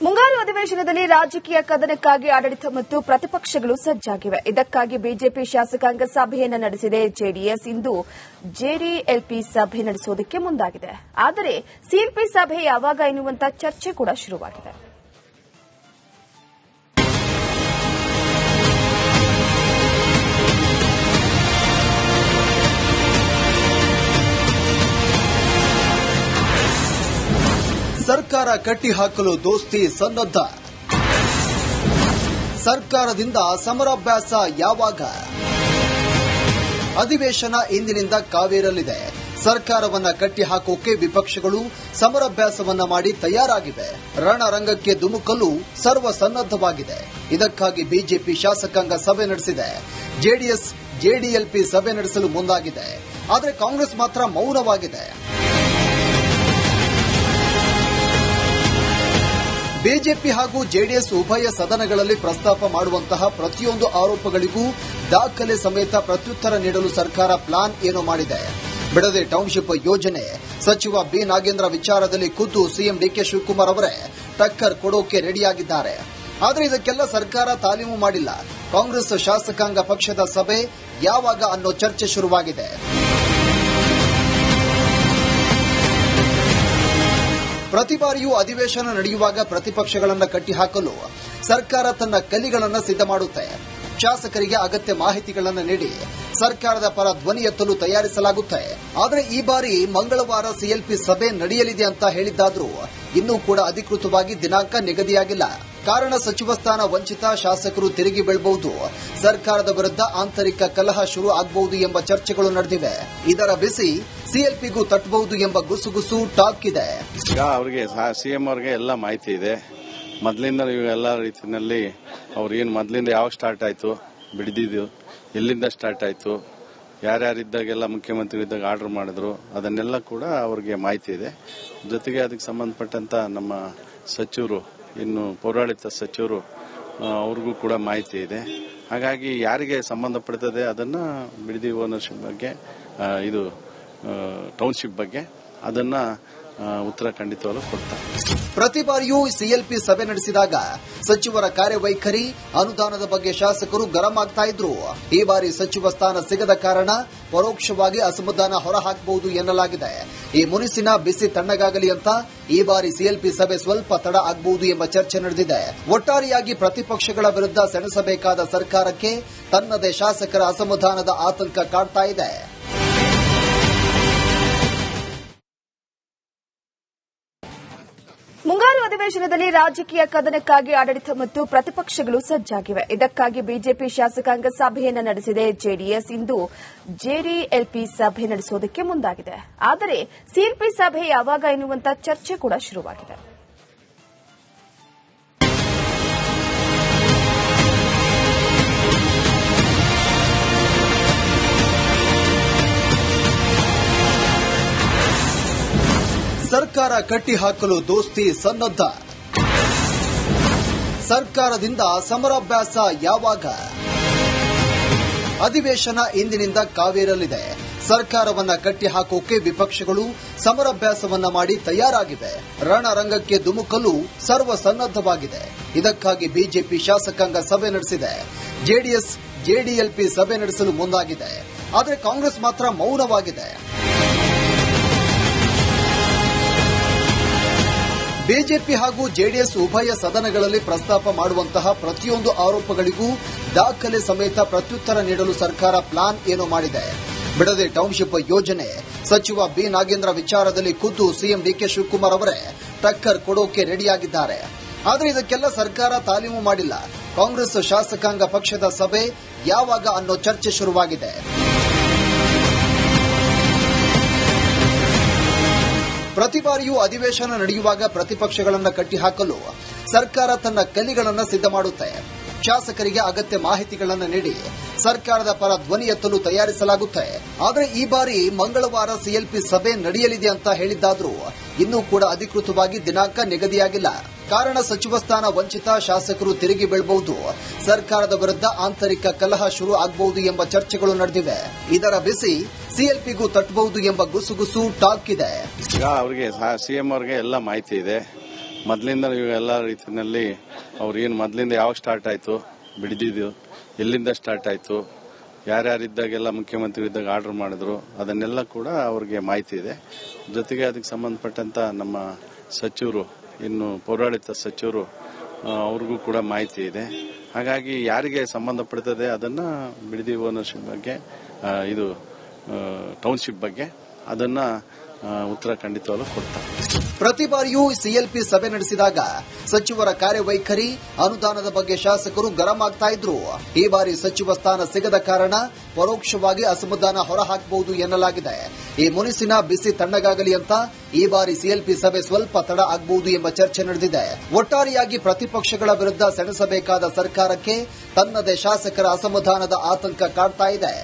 ಮುಂಗಾರು ಅಧಿವೇಶನದಲ್ಲಿ ರಾಜಕೀಯ ಕದನಕ್ಕಾಗಿ ಆಡಳಿತ ಮತ್ತು ಪ್ರತಿಪಕ್ಷಗಳು ಸಜ್ಜಾಗಿವೆ. ಇದಕ್ಕಾಗಿ ಬಿಜೆಪಿ ಶಾಸಕಾಂಗ ಸಭೆಯನ್ನು ನಡೆಸಿದೆ. ಜೆಡಿಎಸ್ ಇಂದು ಜೆಡಿಎಲ್ಪಿ ಸಭೆ ನಡೆಸುವುದಕ್ಕೆ ಮುಂದಾಗಿದೆ. ಆದರೆ ಸಿಎಲ್ಪಿ ಸಭೆ ಯಾವಾಗ ಎನ್ನುವಂತ ಚರ್ಚೆ ಕೂಡ ಶುರುವಾಗಿದೆ. ಸರ್ಕಾರ ಕಟ್ಟಿಹಾಕಲು ದೋಸ್ತಿ ಸನ್ನದ್ಧ. ಸರ್ಕಾರದಿಂದ ಸಮರಾಭ್ಯಾಸ ಯಾವಾಗ? ಅಧಿವೇಶನ ಇಂದಿನಿಂದ ಕಾವೇರಲಿದೆ. ಸರ್ಕಾರವನ್ನ ಕಟ್ಟಿಹಾಕೋಕೆ ವಿಪಕ್ಷಗಳು ಸಮರಾಭ್ಯಾಸವನ್ನ ಮಾಡಿ ತಯಾರಾಗಿವೆ. ರಣರಂಗಕ್ಕೆ ಧುಮುಕಲು ಸರ್ವ ಸನ್ನದ್ದವಾಗಿದೆ. ಇದಕ್ಕಾಗಿ ಬಿಜೆಪಿ ಶಾಸಕಾಂಗ ಸಭೆ ನಡೆಸಿದೆ. ಜೆಡಿಎಸ್ ಜೆಡಿಎಲ್ಪಿ ಸಭೆ ನಡೆಸಲು ಮುಂದಾಗಿದೆ. ಆದರೆ ಕಾಂಗ್ರೆಸ್ ಮಾತ್ರ ಮೌನವಾಗಿದೆ. ಬಿಜೆಪಿ ಹಾಗೂ ಜೆಡಿಎಸ್ ಉಭಯ ಸದನಗಳಲ್ಲಿ ಪ್ರಸ್ತಾಪ ಮಾಡುವಂತಹ ಪ್ರತಿಯೊಂದು ಆರೋಪಗಳಿಗೂ ದಾಖಲೆ ಸಮೇತ ಪ್ರತ್ಯುತ್ತರ ನೀಡಲು ಸರ್ಕಾರ ಪ್ಲಾನ್ ಏನೋ ಮಾಡಿದೆ. ಬಿಡದೆ ಟೌನ್ಶಿಪ್ ಯೋಜನೆ ಸಚಿವ ಬಿ ನಾಗೇಂದ್ರ ವಿಚಾರದಲ್ಲಿ ಖುದ್ದು ಸಿಎಂ ಡಿಕೆ ಶಿವಕುಮಾರ್ ಅವರೇ ಟಕ್ಕರ್ ಕೊಡೋಕೆ ರೆಡಿಯಾಗಿದ್ದಾರೆ. ಆದರೆ ಇದಕ್ಕೆಲ್ಲ ಸರ್ಕಾರ ತಾಲೀಮು ಮಾಡಿಲ್ಲ. ಕಾಂಗ್ರೆಸ್ ಶಾಸಕಾಂಗ ಪಕ್ಷದ ಸಭೆ ಯಾವಾಗ ಅನ್ನೋ ಚರ್ಚೆ ಶುರುವಾಗಿದೆ. ಪ್ರತಿ ಬಾರಿಯೂ ಅಧಿವೇಶನ ನಡೆಯುವಾಗ ಪ್ರತಿಪಕ್ಷಗಳನ್ನು ಕಟ್ಟಿಹಾಕಲು ಸರ್ಕಾರ ತನ್ನ ಕಲಿಗಳನ್ನು ಸಿದ್ಧ ಮಾಡುತ್ತೆ. ಶಾಸಕರಿಗೆ ಅಗತ್ಯ ಮಾಹಿತಿಗಳನ್ನು ನೀಡಿ ಸರ್ಕಾರದ ಪರ ಧ್ವನಿ ಎತ್ತಲು ತಯಾರಿಸಲಾಗುತ್ತೆ. ಆದರೆ ಈ ಬಾರಿ ಮಂಗಳವಾರ ಸಿಎಲ್ಪಿ ಸಭೆ ನಡೆಯಲಿದೆ ಅಂತ ಹೇಳಿದ್ದಾದ್ರೂ ಇನ್ನೂ ಕೂಡ ಅಧಿಕೃತವಾಗಿ ದಿನಾಂಕ ನಿಗದಿಯಾಗಿಲ್ಲ. ಕಾರಣ ಸಚಿವ ಸ್ಥಾನ ವಂಚಿತ ಶಾಸಕರು ತಿರುಗಿ ಬೀಳಬಹುದು, ಸರ್ಕಾರದ ವಿರುದ್ಧ ಆಂತರಿಕ ಕಲಹ ಶುರು ಆಗಬಹುದು ಎಂಬ ಚರ್ಚೆಗಳು ನಡೆದಿವೆ. ಇದರ ಬಿಸಿ ಸಿಎಲ್ಪಿಗೂ ತಟ್ಟಬಹುದು ಎಂಬ ಗುಸುಗುಸು ಟಾಕ್ ಇದೆ. ಈಗ ಅವರಿಗೆ ಸಿಎಂ ಅವರಿಗೆ ಎಲ್ಲ ಮಾಹಿತಿ ಇದೆ. ಮೊದಲಿಂದ ಎಲ್ಲ ರೀತಿಯಲ್ಲಿ ಅವ್ರು ಏನು ಮೊದಲಿಂದ ಯಾವಾಗ ಸ್ಟಾರ್ಟ್ ಆಯ್ತು, ಬಿಡಿದಿದ್ದು ಎಲ್ಲಿಂದ ಸ್ಟಾರ್ಟ್ ಆಯ್ತು, ಯಾರ್ಯಾರಿದ್ದಾಗೆಲ್ಲ ಮುಖ್ಯಮಂತ್ರಿ ಇದ್ದಾಗ ಆರ್ಡರ್ ಮಾಡಿದ್ರು, ಅದನ್ನೆಲ್ಲ ಕೂಡ ಅವ್ರಿಗೆ ಮಾಹಿತಿ ಇದೆ. ಜೊತೆಗೆ ಅದಕ್ಕೆ ಸಂಬಂಧಪಟ್ಟಂತ ನಮ್ಮ ಸಚಿವರು, ಇನ್ನು ಪೌರಾಡಳಿತ ಸಚಿವರು, ಅವ್ರಿಗೂ ಕೂಡ ಮಾಹಿತಿ ಇದೆ. ಹಾಗಾಗಿ ಯಾರಿಗೆ ಸಂಬಂಧಪಡ್ತದೆ ಅದನ್ನ ಬಿಡದಿ ಓನರ್ಶಿಪ್ ಬಗ್ಗೆ, ಇದು ಟೌನ್ಶಿಪ್ ಬಗ್ಗೆ ಅದನ್ನ ಉತ್ತರ ಖಂಡಿತವಾಗ್ಲೂ ಕೊಡ್ತಾರೆ. ಪ್ರತಿ ಬಾರಿಯೂ ಸಿಎಲ್ಪಿ ಸಭೆ ನಡೆಸಿದಾಗ ಸಚಿವರ ಕಾರ್ಯವೈಖರಿ, ಅನುದಾನದ ಬಗ್ಗೆ ಶಾಸಕರು ಗರಂ ಆಗ್ತಾ ಇದ್ರು. ಈ ಬಾರಿ ಸಚಿವ ಸ್ಥಾನ ಸಿಗದ ಕಾರಣ ಪರೋಕ್ಷವಾಗಿ ಅಸಮಾಧಾನ ಹೊರಹಾಕಬಹುದು ಎನ್ನಲಾಗಿದೆ. ಈ ಮುನಿಸಿನ ಬಿಸಿ ತಣ್ಣಗಾಗಲಿ ಅಂತ ಈ ಬಾರಿ ಸಿಎಲ್ಪಿ ಸಭೆ ಸ್ವಲ್ಪ ತಡ ಆಗಬಹುದು ಎಂಬ ಚರ್ಚೆ ನಡೆದಿದೆ. ಒಟ್ಟಾರೆಯಾಗಿ ಪ್ರತಿಪಕ್ಷಗಳ ವಿರುದ್ಧ ಸೆಣಸಬೇಕಾದ ಸರ್ಕಾರಕ್ಕೆ ತನ್ನದೇ ಶಾಸಕರ ಅಸಮಾಧಾನದ ಆತಂಕ ಕಾಡ್ತಾ ಇದೆ. ಮುಂಗಾರು ಅಧಿವೇಶನದಲ್ಲಿ ರಾಜಕೀಯ ಕದನಕ್ಕಾಗಿ ಆಡಳಿತ ಮತ್ತು ಪ್ರತಿಪಕ್ಷಗಳು ಸಜ್ಜಾಗಿವೆ. ಇದಕ್ಕಾಗಿ ಬಿಜೆಪಿ ಶಾಸಕಾಂಗ ಸಭೆಯನ್ನು ನಡೆಸಿದೆ. ಜೆಡಿಎಸ್ ಇಂದು ಜೆಡಿಎಲ್ಪಿ ಸಭೆ ನಡೆಸುವುದಕ್ಕೆ ಮುಂದಾಗಿದೆ. ಆದರೆ ಸಿಎಲ್ಪಿ ಸಭೆ ಯಾವಾಗ ಎನ್ನುವಂತ ಚರ್ಚೆ ಕೂಡ ಶುರುವಾಗಿದೆ. ಸರ್ಕಾರ ಕಟ್ಟಿಹಾಕಲು ದೋಸ್ತಿ ಸನ್ನದ್ಧ. ಸರ್ಕಾರದಿಂದ ಸಮರಾಭ್ಯಾಸ ಯಾವಾಗ? ಅಧಿವೇಶನ ಇಂದಿನಿಂದ ಕಾವೇರಲಿದೆ. ಸರ್ಕಾರವನ್ನ ಕಟ್ಟಿಹಾಕೋಕೆ ವಿಪಕ್ಷಗಳು ಸಮರಾಭ್ಯಾಸವನ್ನ ಮಾಡಿ ತಯಾರಾಗಿವೆ. ರಣರಂಗಕ್ಕೆ ಧುಮುಕಲು ಸರ್ವ ಸನ್ನದ್ದವಾಗಿದೆ. ಇದಕ್ಕಾಗಿ ಬಿಜೆಪಿ ಶಾಸಕಾಂಗ ಸಭೆ ನಡೆಸಿದೆ. ಜೆಡಿಎಸ್ ಜೆಡಿಎಲ್ಪಿ ಸಭೆ ನಡೆಸಲು ಮುಂದಾಗಿದೆ. ಆದರೆ ಕಾಂಗ್ರೆಸ್ ಮಾತ್ರ ಮೌನವಾಗಿದೆ. ಬಿಜೆಪಿ ಹಾಗೂ ಜೆಡಿಎಸ್ ಉಭಯ ಸದನಗಳಲ್ಲಿ ಪ್ರಸ್ತಾಪ ಮಾಡುವಂತಹ ಪ್ರತಿಯೊಂದು ಆರೋಪಗಳಿಗೂ ದಾಖಲೆ ಸಮೇತ ಪ್ರತ್ಯುತ್ತರ ನೀಡಲು ಸರ್ಕಾರ ಪ್ಲಾನ್ ಏನೋ ಮಾಡಿದೆ. ಬಿಡದೆ ಟೌನ್ಶಿಪ್ ಯೋಜನೆ ಸಚಿವ ಬಿ ನಾಗೇಂದ್ರ ವಿಚಾರದಲ್ಲಿ ಖುದ್ದು ಸಿಎಂ ಡಿಕೆ ಶಿವಕುಮಾರ್ ಅವರೇ ಟಕ್ಕರ್ ಕೊಡೋಕೆ ರೆಡಿಯಾಗಿದ್ದಾರೆ. ಆದರೆ ಇದಕ್ಕೆಲ್ಲ ಸರ್ಕಾರ ತಾಲೀಮು ಮಾಡಿಲ್ಲ. ಕಾಂಗ್ರೆಸ್ ಶಾಸಕಾಂಗ ಪಕ್ಷದ ಸಭೆ ಯಾವಾಗ ಅನ್ನೋ ಚರ್ಚೆ ಶುರುವಾಗಿದೆ. ಪ್ರತಿ ಬಾರಿಯೂ ಅಧಿವೇಶನ ನಡೆಯುವಾಗ ಪ್ರತಿಪಕ್ಷಗಳನ್ನು ಕಟ್ಟಿಹಾಕಲು ಸರ್ಕಾರ ತನ್ನ ಕಲಿಗಳನ್ನು ಸಿದ್ಧ ಮಾಡುತ್ತೆ. ಶಾಸಕರಿಗೆ ಅಗತ್ಯ ಮಾಹಿತಿಗಳನ್ನು ನೀಡಿ ಸರ್ಕಾರದ ಪರ ಧ್ವನಿ ಎತ್ತಲು ತಯಾರಿಸಲಾಗುತ್ತೆ. ಆದರೆ ಈ ಬಾರಿ ಮಂಗಳವಾರ ಸಿಎಲ್ಪಿ ಸಭೆ ನಡೆಯಲಿದೆ ಅಂತ ಹೇಳಿದ್ದಾದ್ರೂ ಇನ್ನೂ ಕೂಡ ಅಧಿಕೃತವಾಗಿ ದಿನಾಂಕ ನಿಗದಿಯಾಗಿಲ್ಲ. ಕಾರಣ ಸಚಿವ ಸ್ಥಾನ ವಂಚಿತ ಶಾಸಕರು ತಿರುಗಿ ಬೀಳಬಹುದು, ಸರ್ಕಾರದ ವಿರುದ್ಧ ಆಂತರಿಕ ಕಲಹ ಶುರು ಆಗಬಹುದು ಎಂಬ ಚರ್ಚೆಗಳು ನಡೆದಿವೆ. ಇದರ ಬಿಸಿ ಸಿಎಲ್ಪಿಗೂ ತಟ್ಟಬಹುದು ಎಂಬ ಗುಸುಗುಸು ಟಾಕ್ ಇದೆ. ಈಗ ಅವರಿಗೆ ಸಿಎಂ ಅವರಿಗೆ ಎಲ್ಲ ಮಾಹಿತಿ ಇದೆ. ಮೊದಲಿಂದ ಎಲ್ಲ ರೀತಿಯಲ್ಲಿ ಅವ್ರು ಏನು ಮೊದಲಿಂದ ಯಾವಾಗ ಸ್ಟಾರ್ಟ್ ಆಯಿತು ಬಿಡಿದಿದ್ದು ಎಲ್ಲಿಂದ ಸ್ಟಾರ್ಟ್ ಆಯಿತು ಯಾರ್ಯಾರಿದ್ದಾಗೆಲ್ಲ ಮುಖ್ಯಮಂತ್ರಿ ಇದ್ದಾಗ ಆರ್ಡರ್ ಮಾಡಿದ್ರು ಅದನ್ನೆಲ್ಲ ಕೂಡ ಅವ್ರಿಗೆ ಮಾಹಿತಿ ಇದೆ. ಜೊತೆಗೆ ಅದಕ್ಕೆ ಸಂಬಂಧಪಟ್ಟಂತ ನಮ್ಮ ಸಚಿವರು ಇನ್ನು ಪೌರಾಡಳಿತ ಸಚಿವರು ಅವ್ರಿಗೂ ಕೂಡ ಮಾಹಿತಿ ಇದೆ. ಹಾಗಾಗಿ ಯಾರಿಗೆ ಸಂಬಂಧಪಡ್ತದೆ ಅದನ್ನ ಬಿಡದಿ ಓನರ್ಶಿಪ್ ಬಗ್ಗೆ ಇದು ಟೌನ್ಶಿಪ್ ಬಗ್ಗೆ ಅದನ್ನ ಉತ್ತರ ಖಂಡಿತವಾಗ್ಲೂ ಕೊಡ್ತಾರೆ. ಪ್ರತಿ ಬಾರಿಯೂ ಸಿಎಲ್ಪಿ ಸಭೆ ನಡೆಸಿದಾಗ ಸಚಿವರ ಕಾರ್ಯವೈಖರಿ ಅನುದಾನದ ಬಗ್ಗೆ ಶಾಸಕರು ಗರಂ ಆಗ್ತಾ ಇದ್ರು. ಈ ಬಾರಿ ಸಚಿವ ಸ್ಥಾನ ಸಿಗದ ಕಾರಣ ಪರೋಕ್ಷವಾಗಿ ಅಸಮಾಧಾನ ಹೊರಹಾಕಬಹುದು ಎನ್ನಲಾಗಿದೆ. ಈ ಮುನಿಸಿನ ಬಿಸಿ ತಣ್ಣಗಾಗಲಿ ಅಂತ ಈ ಬಾರಿ ಸಿಎಲ್ಪಿ ಸಭೆ ಸ್ವಲ್ಪ ತಡ ಆಗಬಹುದು ಎಂಬ ಚರ್ಚೆ ನಡೆದಿದೆ. ಒಟ್ಟಾರೆಯಾಗಿ ಪ್ರತಿಪಕ್ಷಗಳ ವಿರುದ್ಧ ಸೆಣಸಬೇಕಾದ ಸರ್ಕಾರಕ್ಕೆ ತನ್ನದೇ ಶಾಸಕರ ಅಸಮಾಧಾನದ ಆತಂಕ ಕಾಡ್ತಾ ಇದೆ.